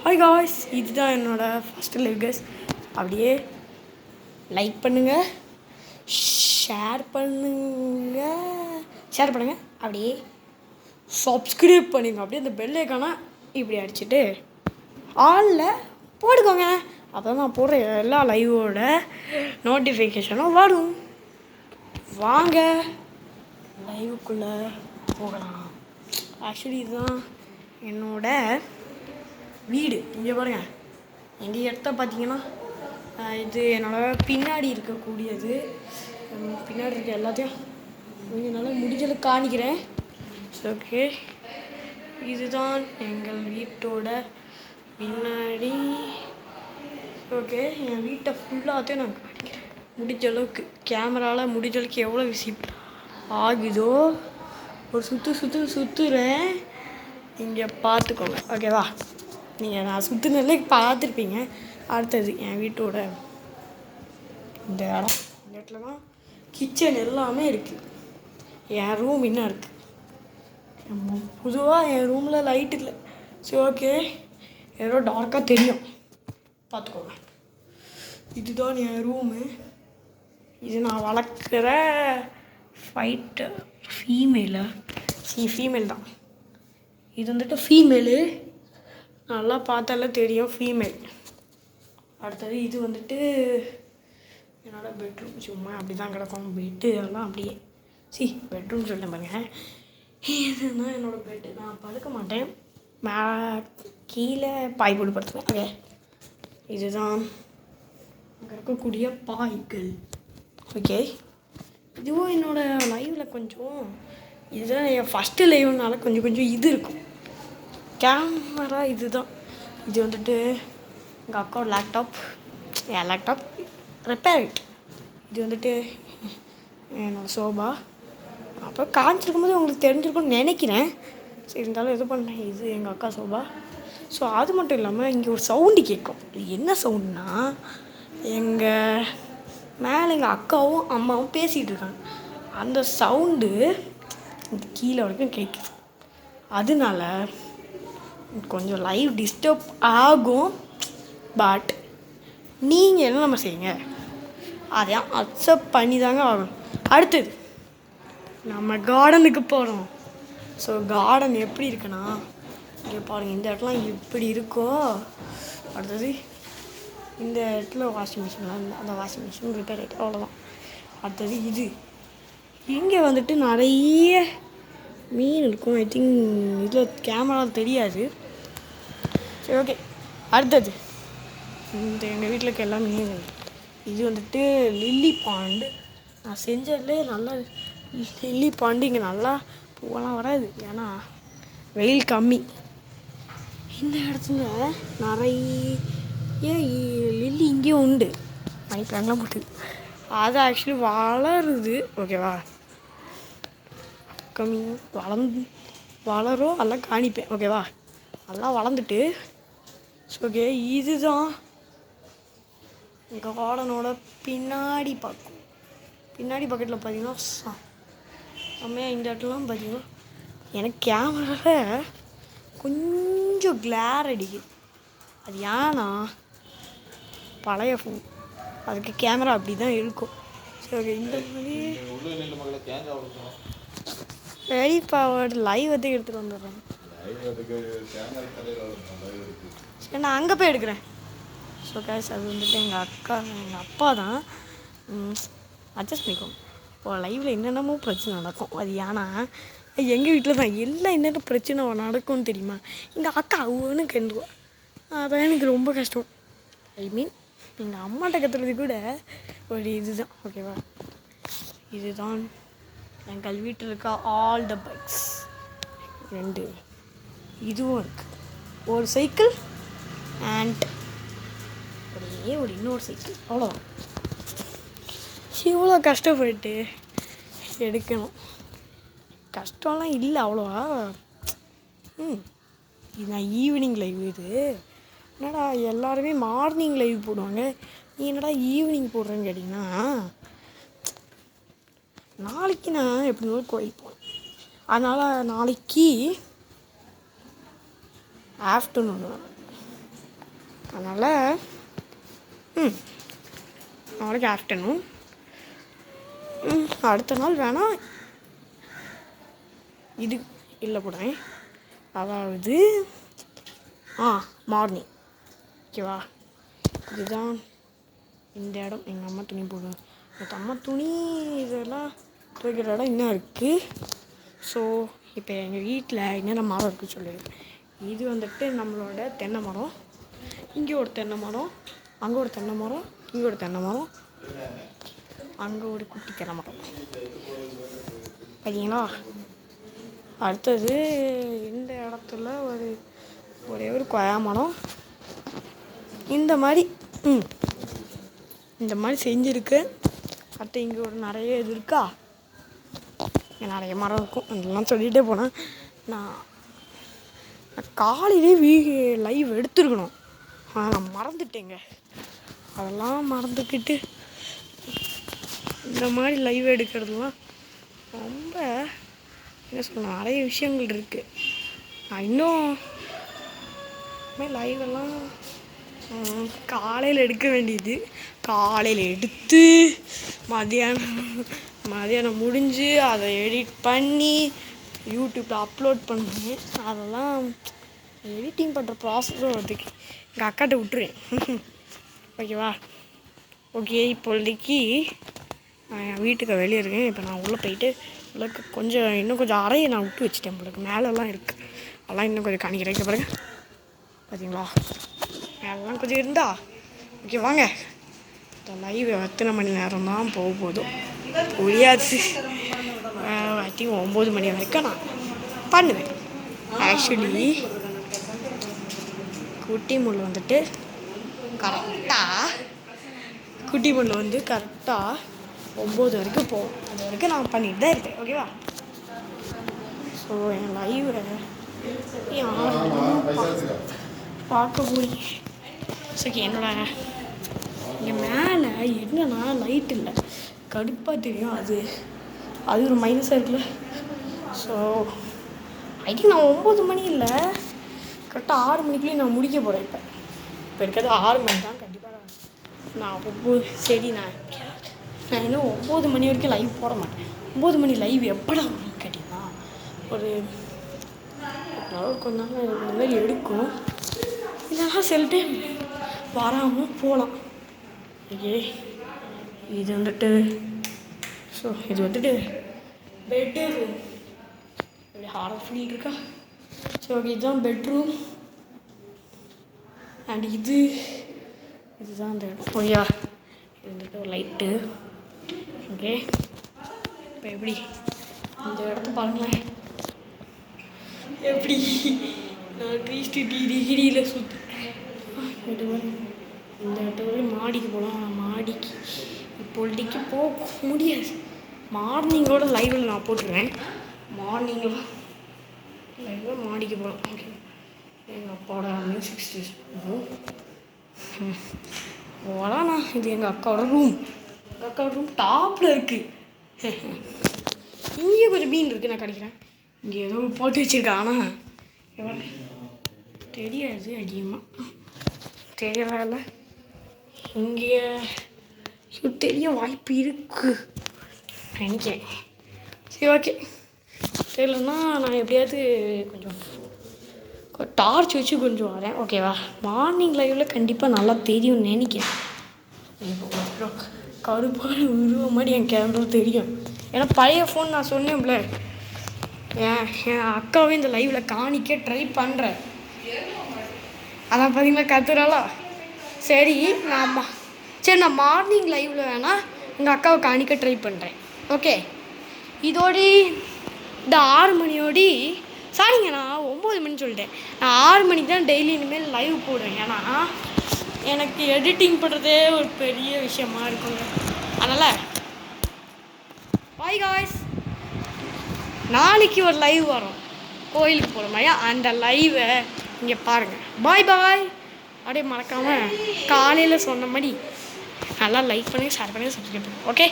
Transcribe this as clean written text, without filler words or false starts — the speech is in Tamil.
ஹாய் காய்ஸ், இதுதான் என்னோடய ஃபஸ்ட்டு லைவ் கேஸ். அப்படியே லைக் பண்ணுங்கள், ஷேர் பண்ணுங்கள், அப்படியே சப்ஸ்கிரைப் பண்ணுங்க. அப்படியே அந்த பெல் ஐக்கானை இப்படி அடிச்சுட்டு ஆலில் போட்டுக்கோங்க. அப்போ நான் போடுற எல்லா லைவோட நோட்டிஃபிகேஷனும் வரும். வாங்க லைவுக்குள்ளே போகலாம். ஆக்சுவலி இதுதான் என்னோட வீடு. இங்கே பாருங்கள், எங்கள் இடத்த பார்த்தீங்கன்னா இது என்னோடய பின்னாடி இருக்கக்கூடியது. பின்னாடி இருக்க எல்லாத்தையும் என்னால் முடிஞ்சளவுக்கு காணிக்கிறேன். ஓகே, இதுதான் எங்கள் வீட்டோட பின்னாடி. ஓகே, என் வீட்டை ஃபுல்லாத்தையும் நான் காணிக்கிறேன் முடிஞ்ச அளவுக்கு. கேமராவில் முடிஞ்ச அளவுக்கு எவ்வளோ விசிபிள் ஆகுதோ ஒரு சுற்றுறேன். இங்கே பார்த்துக்கோங்க, ஓகேவா? நீங்கள் நான் சுற்றுனதுலே பார்த்துருப்பீங்க. அடுத்தது என் வீட்டோட இந்த இடத்துல தான் கிச்சன் எல்லாமே இருக்குது. என் ரூம் இன்னும் இருக்குது. பொதுவாக என் ரூமில் லைட் இல்லை. சரி, ஓகே, ஏதோ டார்க்காக தெரியும், பார்த்துக்கோங்க. இதுதான் என் ரூமு. இது நான் வளர்க்குற ஃபீமேல் தான். இது வந்துட்டு ஃபீமேலு, நல்லா பார்த்தாலே தெரியும் ஃபீமேல். அடுத்தது இது வந்துட்டு என்னோடய பெட்ரூம். சும்மா அப்படி தான் கிடக்கும் பெட்டு எல்லாம். அப்படியே பெட்ரூம் சொல்லிட்டேன் பாருங்க. இதுதான் என்னோடய பெட்டு. நான் படுக்க மாட்டேன், கீழே பாய் போட்டு படுத்துவேன். ஓகே, இதுதான் அங்கே இருக்கக்கூடிய பாய்கள். ஓகே, இதுவும் என்னோடய லைவில் கொஞ்சம், இதுதான் என் ஃபஸ்ட்டு லைவ்னால கொஞ்சம் இது இருக்கும். கேமரா இதுதான். இது வந்துட்டு எங்கள் அக்காவோட லேப்டாப். என் லேப்டாப் ரிப்பேர் ஆகிட்டு. இது வந்துட்டு என்னோடய சோபா. அப்புறம் காமிச்சிருக்கும் போது உங்களுக்கு தெரிஞ்சிருக்கும்னு நினைக்கிறேன். சரி, இருந்தாலும் இது பண்ணேன். இது எங்கள் அக்கா சோபா. ஸோ அது மட்டும் இல்லாமல் இங்கே ஒரு சவுண்டு கேட்கும். இது என்ன சவுண்டுனா, எங்கள் மேலே எங்கள் அக்காவும் அம்மாவும் பேசிகிட்டு இருக்காங்க. அந்த சவுண்டு கீழே வரைக்கும் கேட்குது. அதனால கொஞ்சம் லைவ் டிஸ்டர்ப் ஆகும். பட் நீங்கள் என்ன நம்ம செய்யுங்க, அதையும் அக்செப்ட் பண்ணி தாங்க ஆகணும். அடுத்தது நம்ம கார்டனுக்கு போகிறோம். ஸோ கார்டன் எப்படி இருக்குன்னா, இங்கே பாருங்கள், இந்த இடத்துலாம் இப்படி இருக்கோ. அடுத்தது இந்த இடத்துல வாஷிங் மிஷின்லாம், அந்த வாஷிங் மிஷின் ரிப்பேர் ஆகிட்டு, அவ்வளோதான். அடுத்தது இது இங்கே வந்துட்டு நிறைய மீன் இருக்கும். ஐ திங்க் இதில் கேமரா தெரியாது. சரி, ஓகே. அடுத்தது இந்த எங்கள் வீட்டில் இருக்க எல்லா மீன். இது வந்துட்டு லில்லி பாண்டு. நான் செஞ்சதுலேயே நல்லா லில்லி பாண்டு. இங்கே நல்லா பூவெல்லாம் வராது, ஏன்னா வெயில் கம்மி. இந்த இடத்துல நிறைய லில்லி இங்கேயும் உண்டு. மணி பிளான்லாம் போட்டு அது ஆக்சுவலி வளருது. ஓகேவா? கம்மி வளரும், எல்லாம் காணிப்பேன். ஓகேவா? நல்லா வளர்ந்துட்டு. ஓகே, இதுதான் எங்கள் கார்டனோட பின்னாடி பக்கம். பின்னாடி பக்கத்தில் பார்த்தீங்கன்னா செம்மையாக இந்த இடத்துலாம் பார்த்தீங்கன்னா எனக்கு கேமராவில் கொஞ்சம் கிளார் அடிக்குது. அது ஏன்னா பழைய ஃபோன், அதுக்கு கேமரா அப்படி தான் இருக்கும். சரி, ஓகே. இந்த மாதிரி வெரி பவர் லைவ் வந்து எடுத்துகிட்டு வந்துடுறேன். சரி, நான் அங்கே போய் எடுக்கிறேன். ஸோ கேஸ், அது வந்துட்டு எங்கள் அப்பா தான். அட்ஜஸ்ட் பண்ணிக்கோங்க. இப்போ லைவில் என்னென்னமோ பிரச்சனை நடக்கும். அது ஏன்னா எங்கள் வீட்டில் தான் எல்லாம் என்னென்ன பிரச்சனை நடக்கும்னு தெரியுமா? எங்கள் அக்கா ஒன்று கண்டுவா. அதான் எனக்கு ரொம்ப கஷ்டம். ஐ மீன் எங்கள் அம்மாட்ட கற்றுறது கூட ஒரு இதுதான். ஓகேவா? இதுதான் எங்கள் வீட்டில் இருக்க ஆல் த பைக்ஸ். 2 இதுவும் இருக்குது. ஒரு சைக்கிள் அண்ட் ஒரு இன்னொரு சைக்கிள். அவ்வளோதான். இவ்வளோ கஷ்டப்பட்டு எடுக்கணும். கஷ்டம்லாம் இல்லை அவ்வளோவா. இது நான் ஈவினிங் லைவ். இது என்னடா எல்லாருமே மார்னிங் லைவ் போடுவாங்க, நீ என்னடா ஈவினிங் போடுறேன்னு கேட்டிங்கன்னா, நாளைக்கு நான் எப்படி இருந்தாலும் கோயில் போகணும். அதனால் நாளைக்கு ஆஃப்டர்நூன் அதனால் நாளைக்கு ஆஃப்டர்நூன் அடுத்த நாள் வேணால் இது இல்லை கூட, அதாவது மார்னிங். ஓகேவா? இதுதான் இந்த இடம். எங்கள் அம்மா துணி போடுவேன். எங்கள் அம்மா துணி இதெல்லாம் துவைக்கிற இடம் இன்னும் இருக்குது. ஸோ இப்போ எங்கள் வீட்டில் என்னென்ன மரம் இருக்குன்னு சொல்லிடுறேன். இது வந்துட்டு நம்மளோட தென்னை மரம். இங்கே ஒரு தென்னை மரம், அங்கே ஒரு தென்னை மரம், இங்கே ஒரு தென்னை மரம், அங்கே ஒரு குட்டி தென்னை மரம். பார்த்தீங்களா? அடுத்தது இந்த இடத்துல ஒரே ஒரு கொய்யா மரம். இந்த மாதிரி செஞ்சுருக்கு. அடுத்து இங்கே ஒரு நிறைய இது இருக்கா, இங்கே நிறைய மரம் இருக்கும். அதெல்லாம் சொல்லிகிட்டே போனேன். நான் காலையிலே லைவ் எடுத்துருக்கணும், நான் மறந்துட்டேங்க. அதெல்லாம் மறந்துக்கிட்டு இந்த மாதிரி லைவ் எடுக்கிறதுலாம் ரொம்ப என்ன சொல்லணும், நிறைய விஷயங்கள் இருக்குது. நான் இன்னும் லைவெல்லாம் காலையில் எடுக்க வேண்டியது, காலையில் எடுத்து மதியானம் முடிஞ்சு அதை எடிட் பண்ணி யூடியூப்பில் அப்லோட் பண்ணுவேன். அதெல்லாம் எடிட்டிங் பண்ணுற ப்ராசஸும் அதுக்கு எங்கள் அக்காட்ட விட்டுருவேன். ஓகேவா? ஓகே, இப்போதைக்கு நான் என் வீட்டுக்கு வெளியே இருக்கேன். இப்போ நான் உள்ளே போயிட்டு இன்னும் கொஞ்சம் அறையை நான் விட்டு வச்சுட்டேன். உங்களுக்கு மேலெல்லாம் இருக்குது, அதெல்லாம் இன்னும் கொஞ்சம் காணிக்கிறேன். பாருங்க, பார்த்தீங்களா? மேலெல்லாம் கொஞ்சம் இருந்தா ஓகே. வாங்க, இந்த லைவ் எத்தனை மணி நேரம் தான் போக போதும் புரியாது. ஐ திங்க் 9 மணி வரைக்கும் நான் பண்ணுவேன். ஆக்சுவலி குட்டி முள் வந்துட்டு கரெக்டாக 9 வரைக்கும் போகும். அது வரைக்கும் நான் பண்ணிட்டு தான் இருக்கேன். ஓகேவா? ஸோ என் லைவை பார்க்க போய் என்னோட இங்கே மேலே என்னன்னா லைட் இல்லை, கடுப்பாக தெரியும். அது ஒரு மைனஸாக இருக்குல்ல. ஸோ ஐ திங்க் நான் 9 மணி இல்லை, கரெக்டாக 6 மணிக்குள்ளேயும் நான் முடிக்க போகிறேன். இப்போ இருக்கிறது 6 மணி தான். கண்டிப்பாக நான் 9 சரி நான் இன்னும் 9 மணி வரைக்கும் லைவ் போட மாட்டேன். 9 மணி லைவ் எப்படா அப்படின்னு கேட்டிங்கன்னா, ஒரு கொஞ்ச நாள் இந்த மாதிரி எடுக்கும், இல்லைனா சில டைம் வராமல் போகலாம். ஓகே, இது வந்துட்டு பெட்ரூம். இப்படி ஹாரர் ஃபீல் இருக்கா? ஸோ ஓகே, இதுதான் பெட்ரூம். அண்ட் இதுதான் அந்த இடம். ஓய்யா, இது வந்துட்டு ஒரு லைட்டு. ஓகே, இப்போ எப்படி இந்த இடத்த பாருங்களேன், எப்படி நான் 360 டிகிரியில் சுற்றுறேன். இந்த இடத்துல மாடிக்கு போகலாம். மாடிக்கு இப்போதைக்கு போக முடியாது. மார்னிங்கோட லைவில் நான் போட்டுருவேன். மார்னிங்கில் லைவில் மாடிக்கு போகலாம். ஓகே, எங்கள் அப்பாவோட மியூசிக் ஸ்டேஷன் போகலாண்ணா. இது எங்கள் அக்காவோட ரூம் டாப்பில் இருக்குது. இங்கே கொஞ்சம் மீன் இருக்குது, நான் கிடைக்கிறேன். இங்கே ஏதோ போட்டு வச்சுருக்கேன், ஆனால் எவ்வளோ தெரியாது, அதிகமாக தெரியல. இங்கே தெரிய வாய்ப்பு இருக்குது நினைக்கிறேன். சரி ஓகே, தெரியலன்னா நான் எப்படியாவது கொஞ்சம் டார்ச் வச்சு கொஞ்சம் வரேன். ஓகேவா? மார்னிங் லைவில் கண்டிப்பாக நல்லா தெரியும்னு நினைக்கிறேன். இப்போ கருப்பான உருவ மாதிரி என் கேமரா தெரியும். ஏன்னா பழைய ஃபோன் நான் சொன்னேன்ல, என் அக்காவே இந்த லைவில் காணிக்க ட்ரை பண்ணுறேன். அதான் பார்த்தீங்களா கத்துறாளா? சரி நான் மார்னிங் லைவில் வேணால் எங்கள் அக்காவை காணிக்க ட்ரை பண்ணுறேன். ஓகே, இதோடி இந்த 6 மணியோடி சாரிங்க, நான் 9 மணி சொல்லிட்டேன். நான் 6 மணிக்கு தான் டெய்லி இனிமேல் லைவ் போடுவேன். ஏன்னா எனக்கு எடிட்டிங் பண்ணுறதே ஒரு பெரிய விஷயமா இருக்குங்க. அதனால் பாய் காய்ஸ், நாளைக்கு ஒரு லைவ் வரும் கோயிலுக்கு போகிற மாதிரி. அந்த லைவை இங்கே பாருங்கள். பாய் பாய். அப்படியே மறக்காமல் காலையில் சொன்ன மாதிரி நல்லா லைக் பண்ணி ஷேர் பண்ணி சப்ஸ்கிரைப் பண்ணுங்கள். ஓகே.